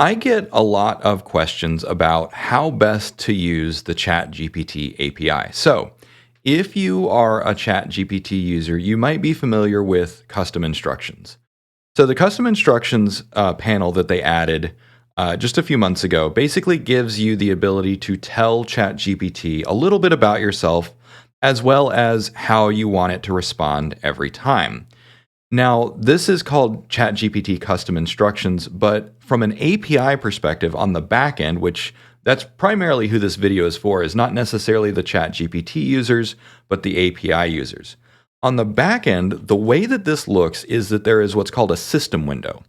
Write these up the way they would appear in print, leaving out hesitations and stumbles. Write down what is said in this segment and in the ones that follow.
I get a lot of questions about how best to use the ChatGPT API. So, if you are a ChatGPT user, you might be familiar with custom instructions. So, the custom instructions panel that they added just a few months ago basically gives you the ability to tell ChatGPT a little bit about yourself as well as how you want it to respond every time. Now, this is called ChatGPT custom instructions, but from an API perspective on the back end, which that's primarily who this video is for, is not necessarily the ChatGPT users, but the API users. On the back end, the way that this looks is that there is what's called a system window.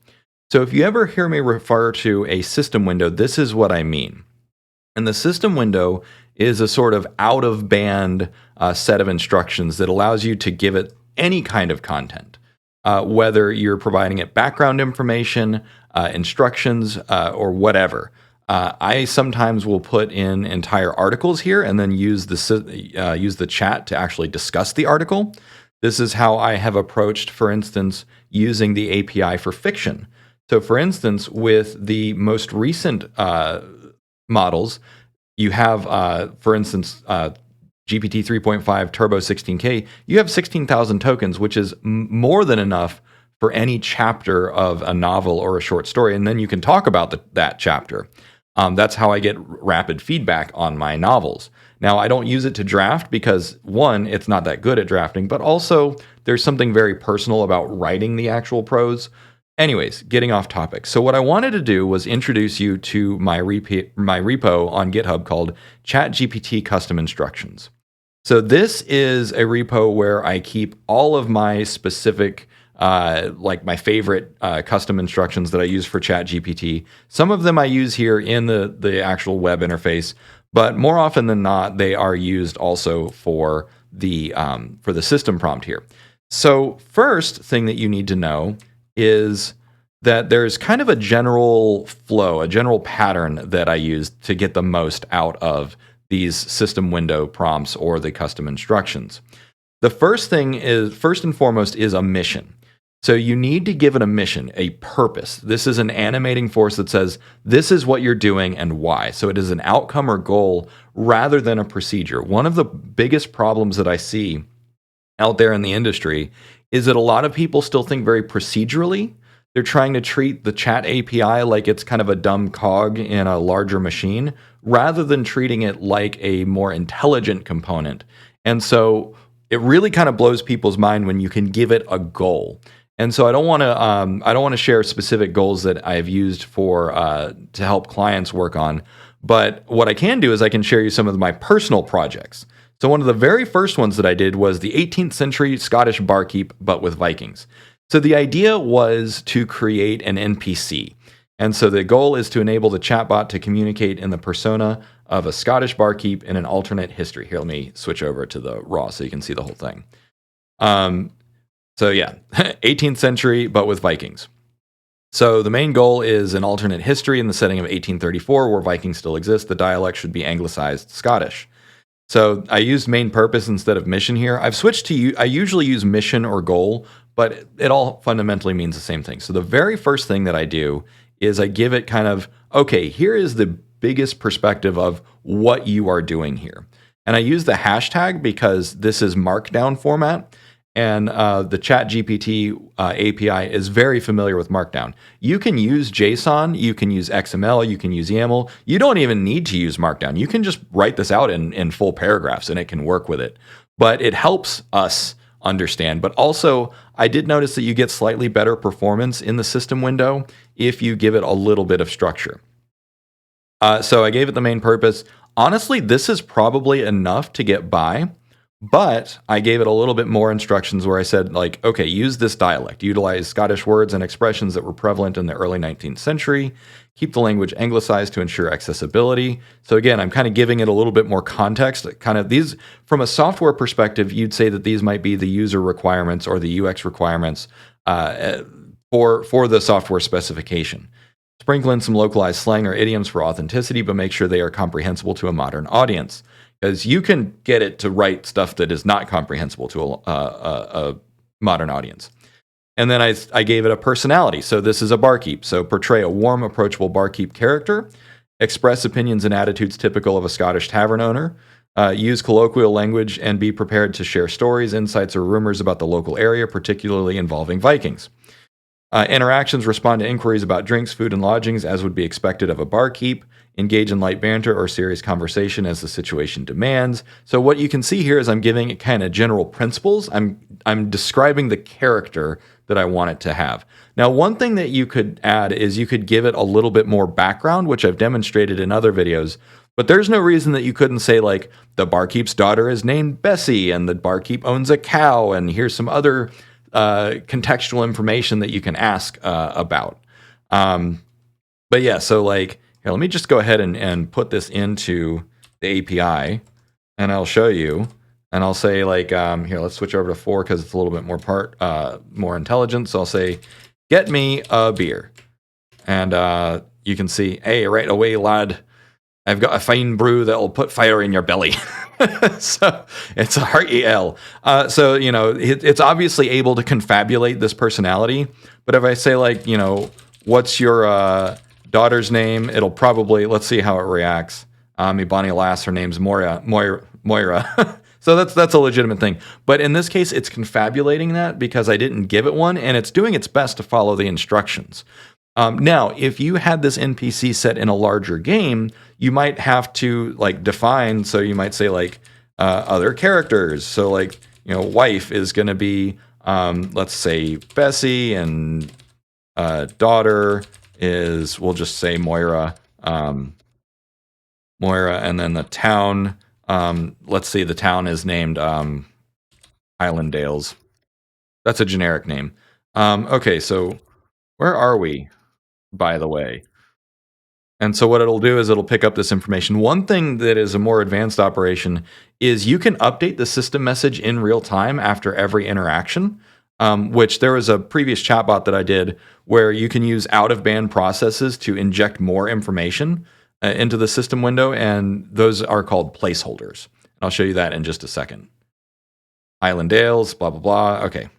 So if you ever hear me refer to a system window, this is what I mean. And the system window is a sort of out of band set of instructions that allows you to give it any kind of content. Whether you're providing it background information, instructions, or whatever. I sometimes will put in entire articles here and then use the chat to actually discuss the article. This is how I have approached, for instance, using the API for fiction. So, for instance, with the most recent models, you have, for instance, GPT 3.5 Turbo 16K, you have 16,000 tokens, which is more than enough for any chapter of a novel or a short story. And then you can talk about that chapter. That's how I get rapid feedback on my novels. Now, I don't use it to draft because, one, it's not that good at drafting, but also there's something very personal about writing the actual prose. Anyways, getting off topic. So what I wanted to do was introduce you to my repo on GitHub called ChatGPT Custom Instructions. So this is a repo where I keep all of my specific, like my favorite custom instructions that I use for ChatGPT. Some of them I use here in the actual web interface, but more often than not, they are used also for the system prompt here. So first thing that you need to know is that there's kind of a general flow, a general pattern that I use to get the most out of these system window prompts or the custom instructions. The first and foremost is a mission. So you need to give it a mission, a purpose. This is an animating force that says, this is what you're doing and why. So it is an outcome or goal rather than a procedure. One of the biggest problems that I see out there in the industry is that a lot of people still think very procedurally. They're trying to treat the chat API like it's kind of a dumb cog in a larger machine, rather than treating it like a more intelligent component. And so it really kind of blows people's mind when you can give it a goal. And so I don't want to share specific goals that I've used for to help clients work on. But what I can do is I can share you some of my personal projects. So one of the very first ones that I did was the 18th century Scottish barkeep, but with Vikings. So the idea was to create an NPC. And so the goal is to enable the chatbot to communicate in the persona of a Scottish barkeep in an alternate history. Here, let me switch over to the raw so you can see the whole thing. So yeah, 18th century, but with Vikings. So the main goal is an alternate history in the setting of 1834 where Vikings still exist. The dialect should be anglicized Scottish. So I used main purpose instead of mission here. I've switched to, I usually use mission or goal, but it all fundamentally means the same thing. So the very first thing that I do is I give it kind of, okay, here is the biggest perspective of what you are doing here. And I use the hashtag because this is Markdown format. And the ChatGPT API is very familiar with Markdown. You can use JSON, you can use XML, you can use YAML. You don't even need to use Markdown. You can just write this out in full paragraphs and it can work with it. But it helps us understand. But also, I did notice that you get slightly better performance in the system window if you give it a little bit of structure. So I gave it the main purpose. Honestly, this is probably enough to get by. But I gave it a little bit more instructions where I said, like, okay, use this dialect, utilize Scottish words and expressions that were prevalent in the early 19th century, keep the language anglicized to ensure accessibility. So again, I'm kind of giving it a little bit more context. Kind of these, from a software perspective, you'd say that these might be the user requirements or the UX requirements for the software specification. Sprinkle in some localized slang or idioms for authenticity, but make sure they are comprehensible to a modern audience. Because you can get it to write stuff that is not comprehensible to a modern audience. And then I gave it a personality. So this is a barkeep. So portray a warm, approachable barkeep character, express opinions and attitudes typical of a Scottish tavern owner, use colloquial language, and be prepared to share stories, insights, or rumors about the local area, particularly involving Vikings. Interactions respond to inquiries about drinks, food, and lodgings as would be expected of a barkeep. Engage in light banter or serious conversation as the situation demands. So what you can see here is I'm giving it kind of general principles. I'm describing the character that I want it to have. Now, one thing that you could add is you could give it a little bit more background, which I've demonstrated in other videos. But there's no reason that you couldn't say, like, the barkeep's daughter is named Bessie, and the barkeep owns a cow, and here's some other contextual information that you can ask about. But yeah, so like, here, let me just go ahead and put this into the API, and I'll show you. And I'll say, like, here, let's switch over to 4 because it's a little bit more intelligent. So I'll say, get me a beer. And you can see, hey, right away, lad, I've got a fine brew that will put fire in your belly. So it's a hearty ale. So, you know, it's obviously able to confabulate this personality. But if I say, like, you know, what's your daughter's name? It'll probably, let's see how it reacts. Me Bonnie lass, her name's Moira. So that's a legitimate thing. But in this case, it's confabulating that because I didn't give it one, and it's doing its best to follow the instructions. Now, if you had this NPC set in a larger game, you might have to, like, define. So you might say, like, other characters. So, like, you know, wife is going to be, let's say, Bessie, and daughter is, we'll just say Moira. Moira, and then the town. Let's see, the town is named Highland Dales. That's a generic name. Okay, so where are we, by the way? And so what it'll do is it'll pick up this information. One thing that is a more advanced operation is you can update the system message in real time after every interaction, which there was a previous chatbot that I did where you can use out-of-band processes to inject more information into the system window, and those are called placeholders. I'll show you that in just a second. Highland Dales, blah, blah, blah. Okay.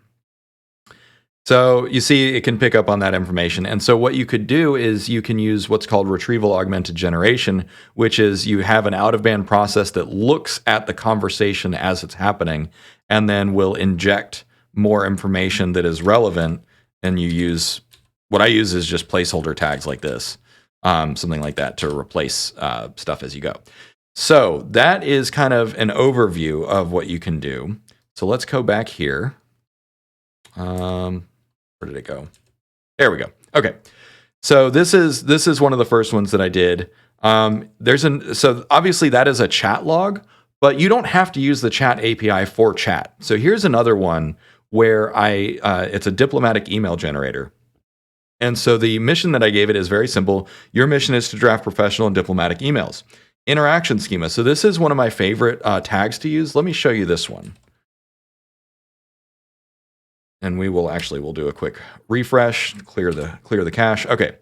So you see it can pick up on that information. And so what you could do is you can use what's called retrieval augmented generation, which is you have an out-of-band process that looks at the conversation as it's happening and then will inject more information that is relevant. And you use, what I use is just placeholder tags like this, something like that, to replace stuff as you go. So that is kind of an overview of what you can do. So let's go back here. Where did it go? There we go. Okay. So this is one of the first ones that I did. So obviously that is a chat log, but you don't have to use the chat API for chat. So here's another one where it's a diplomatic email generator. And so the mission that I gave it is very simple. Your mission is to draft professional and diplomatic emails. Interaction schema. So this is one of my favorite tags to use. Let me show you this one. And we'll do a quick refresh, clear the cache. Okay.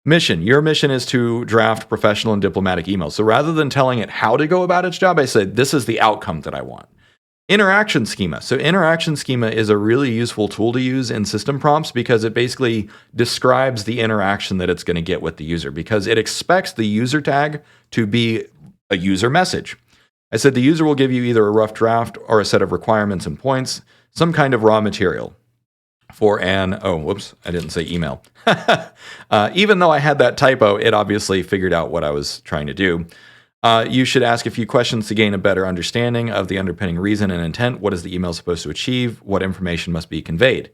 Mission. Your mission is to draft professional and diplomatic emails. So rather than telling it how to go about its job, I said, this is the outcome that I want. Interaction schema. So interaction schema is a really useful tool to use in system prompts because it basically describes the interaction that it's going to get with the user, because it expects the user tag to be a user message. I said the user will give you either a rough draft or a set of requirements and points, some kind of raw material for I didn't say email. Even though I had that typo, it obviously figured out what I was trying to do. You should ask a few questions to gain a better understanding of the underpinning reason and intent. What is the email supposed to achieve? What information must be conveyed?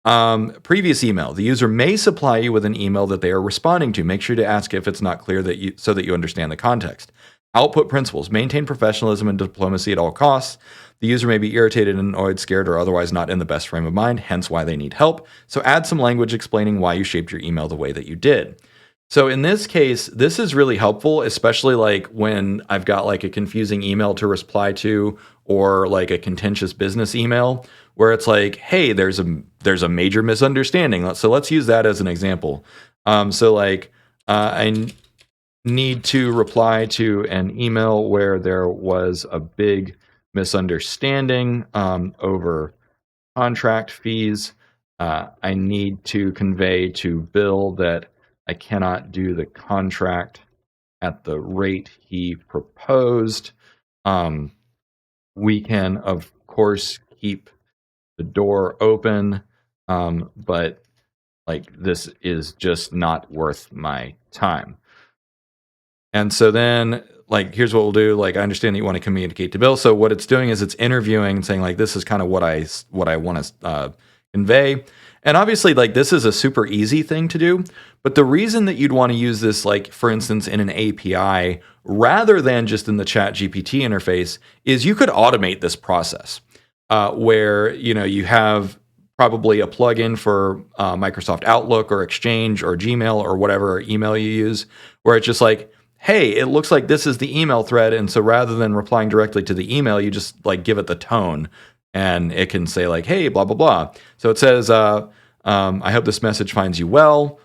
Previous email. The user may supply you with an email that they are responding to. Make sure to ask if it's not clear so that you understand the context. Output principles. Maintain professionalism and diplomacy at all costs. The user may be irritated, annoyed, scared, or otherwise not in the best frame of mind, hence why they need help. So add some language explaining why you shaped your email the way that you did. So in this case, this is really helpful, especially like when I've got like a confusing email to reply to, or like a contentious business email where it's like, hey, there's a major misunderstanding. So let's use that as an example. I need to reply to an email where there was a big misunderstanding over contract fees. I need to convey to Bill that I cannot do the contract at the rate he proposed. We can, of course, keep the door open, but like this is just not worth my time. And so then, like, here's what we'll do. Like, I understand that you want to communicate to Bill. So what it's doing is it's interviewing and saying, like, this is kind of what I want to convey. And obviously, like, this is a super easy thing to do. But the reason that you'd want to use this, like, for instance, in an API rather than just in the ChatGPT interface, is you could automate this process where you have probably a plugin for Microsoft Outlook or Exchange or Gmail or whatever email you use, where it's just like, hey, it looks like this is the email thread. And so rather than replying directly to the email, you just like give it the tone and it can say like, hey, blah, blah, blah. So it says, I hope this message finds you well.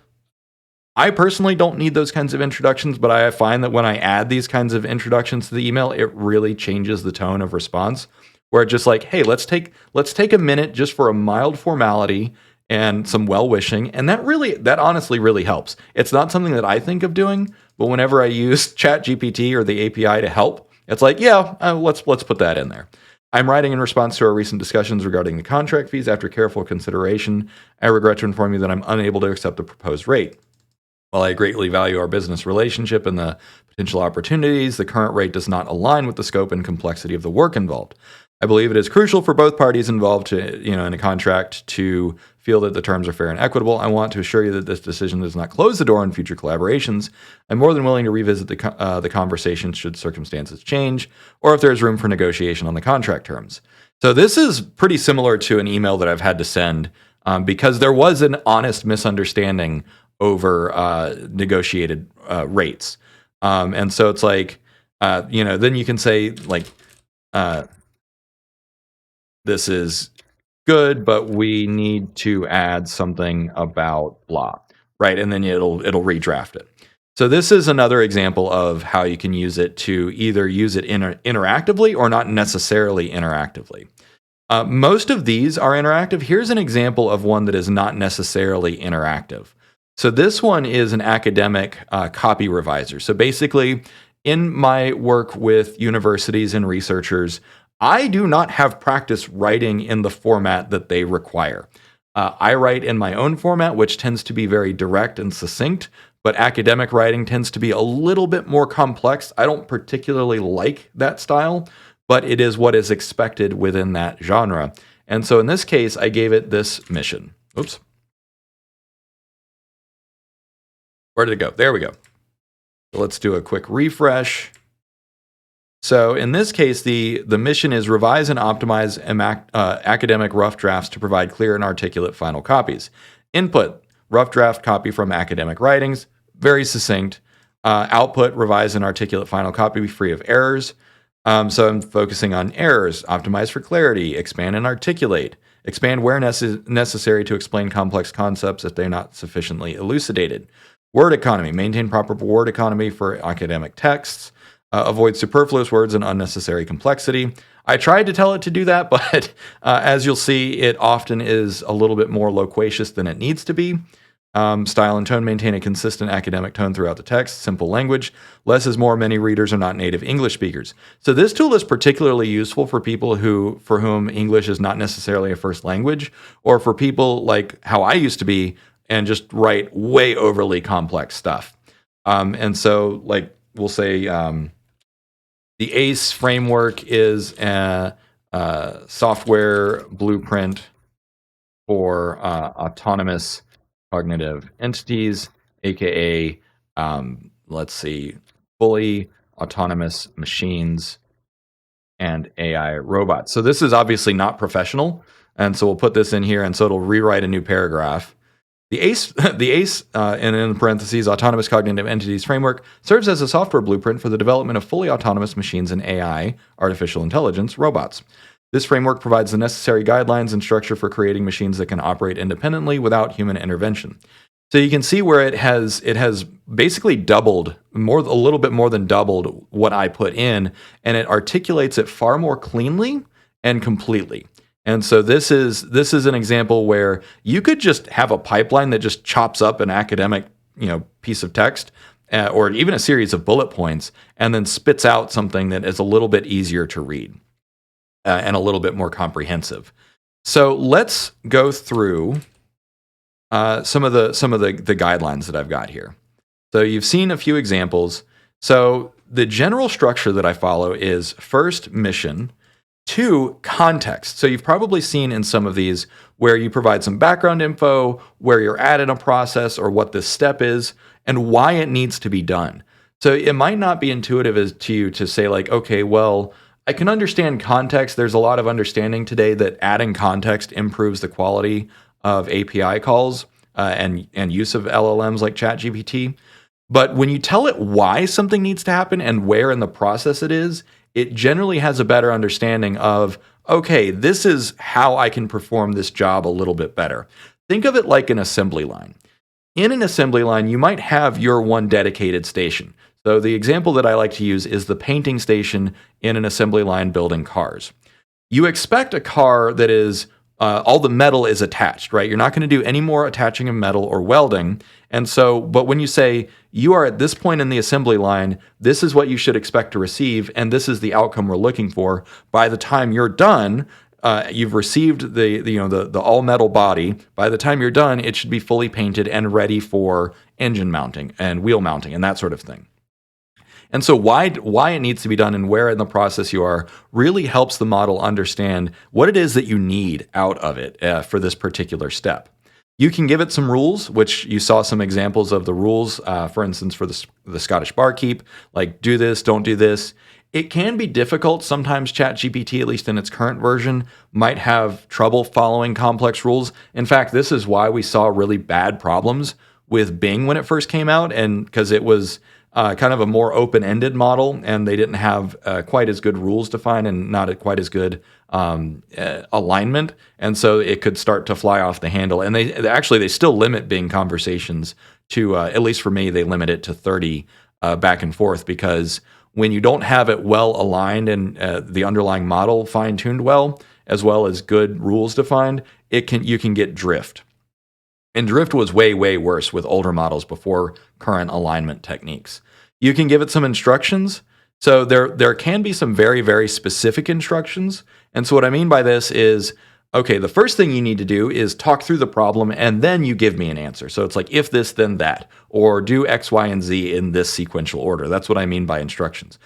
I personally don't need those kinds of introductions, but I find that when I add these kinds of introductions to the email, it really changes the tone of response where it's just like, hey, let's take a minute just for a mild formality and some well-wishing. And that honestly really helps. It's not something that I think of doing, but whenever I use ChatGPT or the API to help, it's like, yeah, let's put that in there. I'm writing in response to our recent discussions regarding the contract fees. After careful consideration, I regret to inform you that I'm unable to accept the proposed rate. While I greatly value our business relationship and the potential opportunities, the current rate does not align with the scope and complexity of the work involved. I believe it is crucial for both parties involved to, in a contract to feel that the terms are fair and equitable. I want to assure you that this decision does not close the door on future collaborations. I'm more than willing to revisit the conversation should circumstances change or if there's room for negotiation on the contract terms. So this is pretty similar to an email that I've had to send because there was an honest misunderstanding over negotiated rates. And so it's like, then you can say like, this is good, but we need to add something about blah, right? And then it'll redraft it. So this is another example of how you can use it to either use it interactively or not necessarily interactively. Most of these are interactive. Here's an example of one that is not necessarily interactive. So this one is an academic copy reviser. So basically, in my work with universities and researchers, I do not have practice writing in the format that they require. I write in my own format, which tends to be very direct and succinct, but academic writing tends to be a little bit more complex. I don't particularly like that style, but it is what is expected within that genre. And so in this case, I gave it this mission. Oops. Where did it go? There we go. So let's do a quick refresh. So in this case, the mission is revise and optimize academic rough drafts to provide clear and articulate final copies. Input, rough draft copy from academic writings, very succinct. Output, revise and articulate final copy free of errors. So I'm focusing on errors, optimize for clarity, expand and articulate, expand where necessary to explain complex concepts if they're not sufficiently elucidated. Word economy, maintain proper word economy for academic texts. Avoid superfluous words and unnecessary complexity. I tried to tell it to do that, but as you'll see, it often is a little bit more loquacious than it needs to be. Style and tone, maintain a consistent academic tone throughout the text. Simple language. Less is more. Many readers are not native English speakers. So this tool is particularly useful for people for whom English is not necessarily a first language, or for people like how I used to be and just write way overly complex stuff. And so, like, we'll say the ACE framework is a software blueprint for autonomous cognitive entities, aka, let's see, fully autonomous machines and AI robots. So this is obviously not professional, and so we'll put this in here, and so it'll rewrite a new paragraph. The ACE, and in parentheses, Autonomous Cognitive Entities Framework, serves as a software blueprint for the development of fully autonomous machines and AI, artificial intelligence, robots. This framework provides the necessary guidelines and structure for creating machines that can operate independently without human intervention. So you can see where it has basically doubled, a little bit more than doubled what I put in, and it articulates it far more cleanly and completely. And so this is an example where you could just have a pipeline that just chops up an academic, piece of text, or even a series of bullet points, and then spits out something that is a little bit easier to read, and a little bit more comprehensive. So let's go through some of the guidelines that I've got here. So you've seen a few examples. So the general structure that I follow is first mission, two context. So you've probably seen in some of these where you provide some background info, where you're at in a process or what this step is and why it needs to be done. So it might not be intuitive to you to say like, okay, well, I can understand context. There's a lot of understanding today that adding context improves the quality of API calls, and use of LLMs like ChatGPT. But when you tell it why something needs to happen and where in the process it generally has a better understanding of, okay, this is how I can perform this job a little bit better. Think of it like an assembly line. In an assembly line, you might have your one dedicated station. So the example that I like to use is the painting station in an assembly line building cars. You expect a car that is all the metal is attached, right? You're not going to do any more attaching of metal or welding. And so, but when you say you are at this point in the assembly line, this is what you should expect to receive, and this is the outcome we're looking for. By the time you're done, you've received the all metal body. By the time you're done, it should be fully painted and ready for engine mounting and wheel mounting and that sort of thing. And so why it needs to be done and where in the process you are really helps the model understand what it is that you need out of it for this particular step. You can give it some rules, which you saw some examples of the rules, for instance, for the Scottish barkeep, like do this, don't do this. It can be difficult. Sometimes ChatGPT, at least in its current version, might have trouble following complex rules. In fact, this is why we saw really bad problems with Bing when it first came out, and because it was kind of a more open-ended model, and they didn't have quite as good rules defined and not quite as good alignment, and so it could start to fly off the handle. And they still limit Bing conversations to, at least for me, they limit it to 30 back and forth, because when you don't have it well aligned and the underlying model fine-tuned well as good rules defined, you can get drift. And drift was way, way worse with older models before current alignment techniques. You can give it some instructions. So there can be some very, very specific instructions. And so what I mean by this is, okay, the first thing you need to do is talk through the problem and then you give me an answer. So it's like, if this, then that, or do X, Y, and Z in this sequential order. That's what I mean by instructions.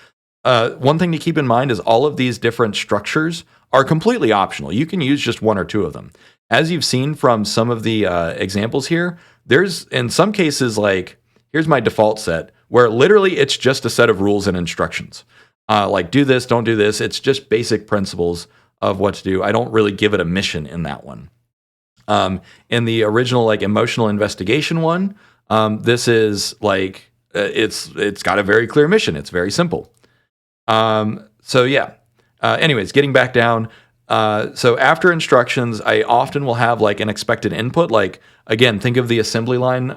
One thing to keep in mind is all of these different structures are completely optional. You can use just one or two of them. As you've seen from some of the examples here, there's in some cases like, here's my default set, where literally it's just a set of rules and instructions. Like do this, don't do this. It's just basic principles of what to do. I don't really give it a mission in that one. In the original like emotional investigation one, this is like, it's got a very clear mission. It's very simple. So yeah, anyways, getting back down. So after instructions, I often will have like an expected input. Like, again, think of the assembly line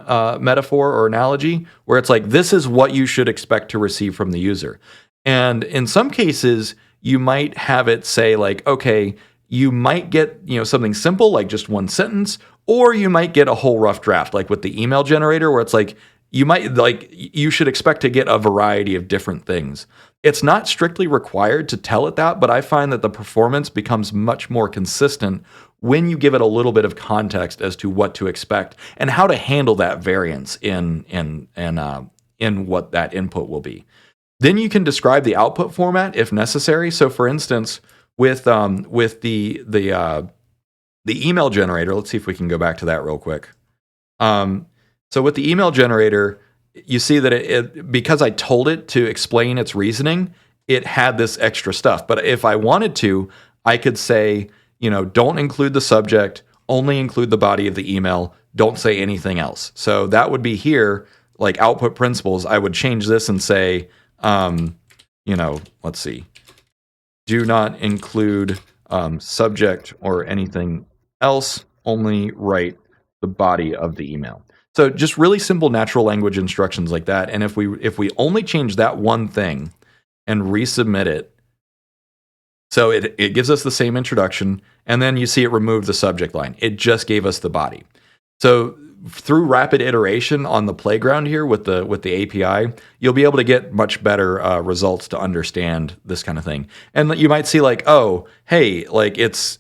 metaphor or analogy, where it's like, this is what you should expect to receive from the user. And in some cases, you might have it say like, okay, you might get, something simple, like just one sentence, or you might get a whole rough draft, like with the email generator, where it's like, you should expect to get a variety of different things. It's not strictly required to tell it that, but I find that the performance becomes much more consistent when you give it a little bit of context as to what to expect and how to handle that variance in what that input will be. Then you can describe the output format if necessary. So, for instance, with the email generator, let's see if we can go back to that real quick. So with the email generator, you see that it because I told it to explain its reasoning, it had this extra stuff. But if I wanted to, I could say, don't include the subject, only include the body of the email, don't say anything else. So that would be here, like output principles. I would change this and say, let's see, do not include subject or anything else, only write the body of the email. So just really simple natural language instructions like that. And if we only change that one thing and resubmit it, So it gives us the same introduction, and then you see it remove the subject line. It just gave us the body. So through rapid iteration on the playground here with the API, you'll be able to get much better results to understand this kind of thing. And you might see like, oh, hey, like it's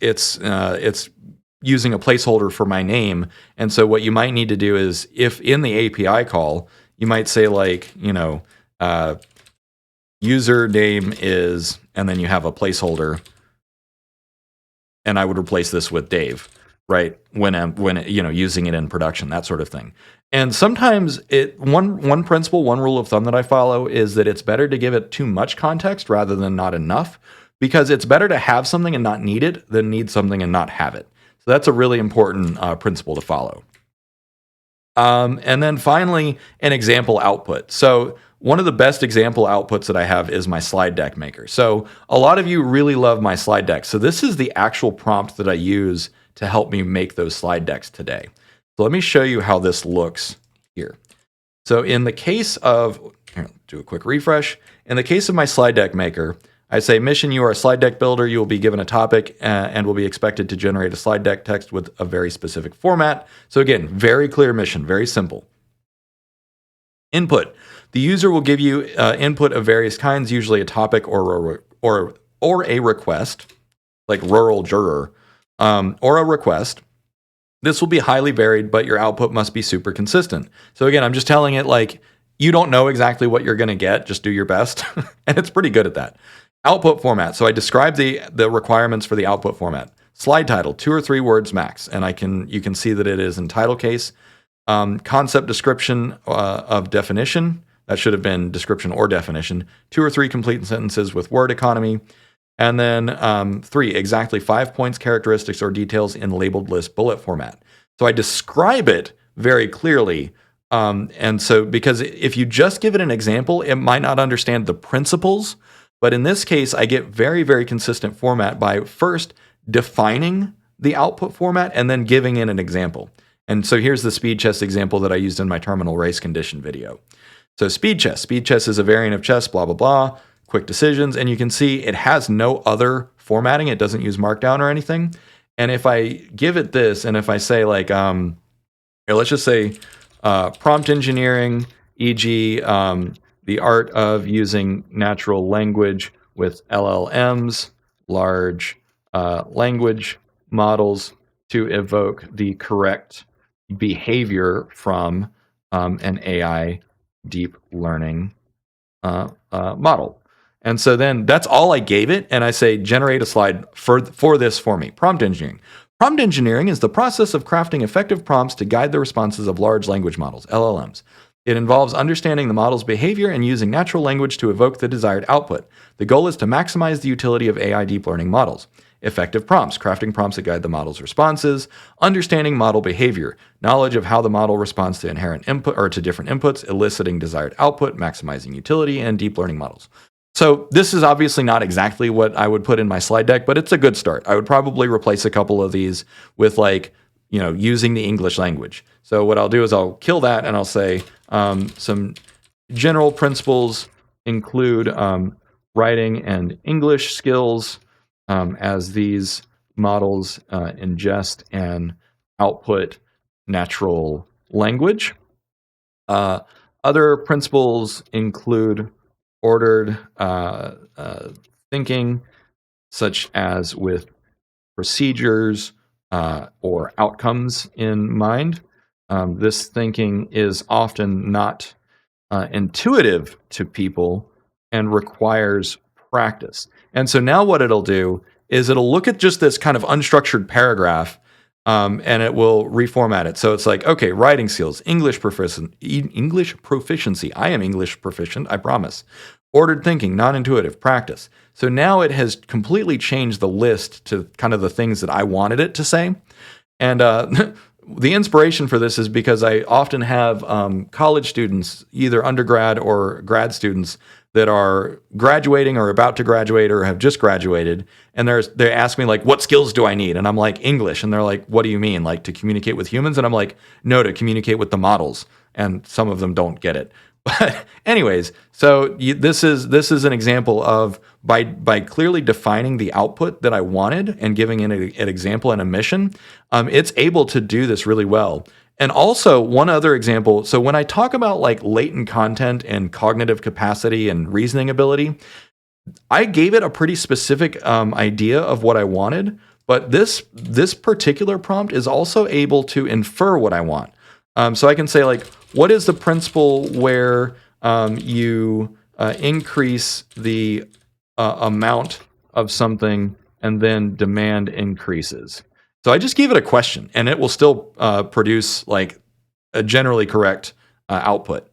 using a placeholder for my name. And so what you might need to do is, if in the API call, you might say like, username is, and then you have a placeholder, and I would replace this with Dave, right? When using it in production, that sort of thing. And sometimes one principle, one rule of thumb that I follow is that it's better to give it too much context rather than not enough, because it's better to have something and not need it than need something and not have it. So that's a really important principle to follow. And then finally, an example output. So one of the best example outputs that I have is my slide deck maker. So a lot of you really love my slide deck. So this is the actual prompt that I use to help me make those slide decks today. So let me show you how this looks here. So in the case of, here, do a quick refresh. In the case of my slide deck maker, I say, mission, you are a slide deck builder. You will be given a topic and will be expected to generate a slide deck text with a very specific format. So again, very clear mission, very simple. Input. The user will give you input of various kinds, usually a topic or a request, like rural juror, or a request. This will be highly varied, but your output must be super consistent. So again, I'm just telling it like, you don't know exactly what you're going to get, just do your best. And it's pretty good at that. Output format. So I describe the requirements for the output format. Slide title, 2 or 3 words max. And you can see that it is in title case. Concept description of definition. That should have been description or definition. 2 or 3 complete sentences with word economy. And then 3, exactly 5 points, characteristics, or details in labeled list bullet format. So I describe it very clearly. And so, because if you just give it an example, it might not understand the principles. But in this case, I get very, very consistent format by first defining the output format and then giving it an example. And so here's the speed chess example that I used in my terminal race condition video. So speed chess. Speed chess is a variant of chess, blah, blah, blah, quick decisions. And you can see it has no other formatting. It doesn't use Markdown or anything. And if I give it this, and if I say like, here, let's just say prompt engineering, e.g., the art of using natural language with LLMs, large language models, to evoke the correct behavior from an AI deep learning model. And so then that's all I gave it. And I say, generate a slide for this for me. Prompt engineering. Prompt engineering is the process of crafting effective prompts to guide the responses of large language models, LLMs. It involves understanding the model's behavior and using natural language to evoke the desired output. The goal is to maximize the utility of AI deep learning models. Effective prompts, crafting prompts that guide the model's responses, understanding model behavior, knowledge of how the model responds to inherent input or to different inputs, eliciting desired output, maximizing utility, and deep learning models. So this is obviously not exactly what I would put in my slide deck, but it's a good start. I would probably replace a couple of these with like, using the English language. So what I'll do is I'll kill that and I'll say some general principles include writing and English skills as these models ingest and output natural language. Other principles include ordered thinking, such as with procedures or outcomes in mind. This thinking is often not intuitive to people and requires practice. And so now what it'll do is it'll look at just this kind of unstructured paragraph and it will reformat it. So it's like, okay, writing skills, English proficiency. I am English proficient, I promise. Ordered thinking, non-intuitive, practice. So now it has completely changed the list to kind of the things that I wanted it to say. And the inspiration for this is because I often have college students, either undergrad or grad students, that are graduating or about to graduate or have just graduated, and they ask me like, what skills do I need? And I'm like, English. And they're like, what do you mean? Like to communicate with humans? And I'm like, no, to communicate with the models. And some of them don't get it. But anyways, so this is an example of by clearly defining the output that I wanted and giving it an example and a mission, it's able to do this really well. And also one other example. So when I talk about like latent content and cognitive capacity and reasoning ability, I gave it a pretty specific idea of what I wanted, but this particular prompt is also able to infer what I want. So I can say like, what is the principle where you increase the amount of something and then demand increases? So I just gave it a question, and it will still produce like a generally correct output.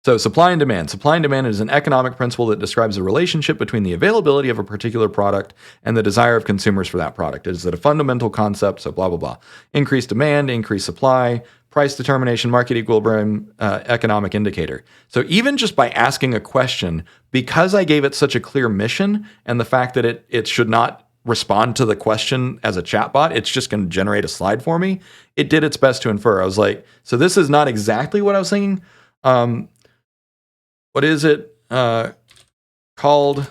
So supply and demand. Supply and demand is an economic principle that describes the relationship between the availability of a particular product and the desire of consumers for that product. It is a fundamental concept, so blah, blah, blah. Increased demand, increased supply, price determination, market equilibrium, economic indicator. So even just by asking a question, because I gave it such a clear mission and the fact that it should not respond to the question as a chatbot, it's just going to generate a slide for me, it did its best to infer. I was like, so this is not exactly what I was thinking. What is it called?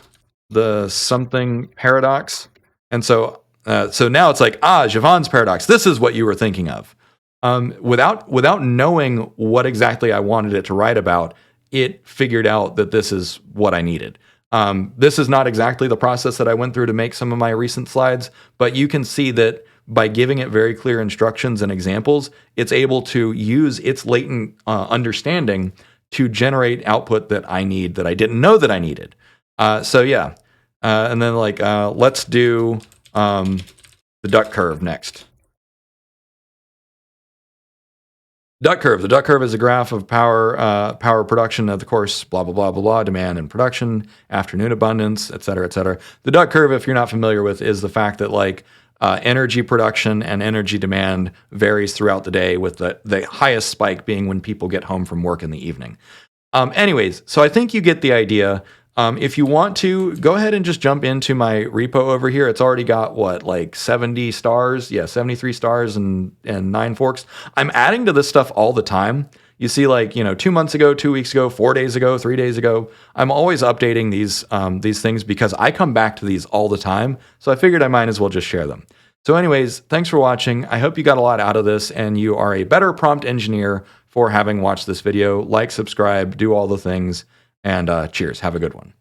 The something paradox. And so now it's like, Javon's paradox. This is what you were thinking of. Without knowing what exactly I wanted it to write about, it figured out that this is what I needed. This is not exactly the process that I went through to make some of my recent slides, but you can see that by giving it very clear instructions and examples, it's able to use its latent understanding to generate output that I need that I didn't know that I needed. So yeah, and then like let's do the duck curve next. Duck curve. The duck curve is a graph of power production, of course, blah, blah, blah, blah, blah, demand and production, afternoon abundance, et cetera, et cetera. The duck curve, if you're not familiar with, is the fact that like energy production and energy demand varies throughout the day, with the highest spike being when people get home from work in the evening. Anyways, so I think you get the idea. If you want to, go ahead and just jump into my repo over here. It's already got what, like 70 stars? Yeah, 73 stars and 9 forks. I'm adding to this stuff all the time. You see, like, 2 months ago, 2 weeks ago, 4 days ago, 3 days ago. I'm always updating these things because I come back to these all the time. So I figured I might as well just share them. So anyways, thanks for watching. I hope you got a lot out of this and you are a better prompt engineer for having watched this video. Like, subscribe, do all the things, and cheers. Have a good one.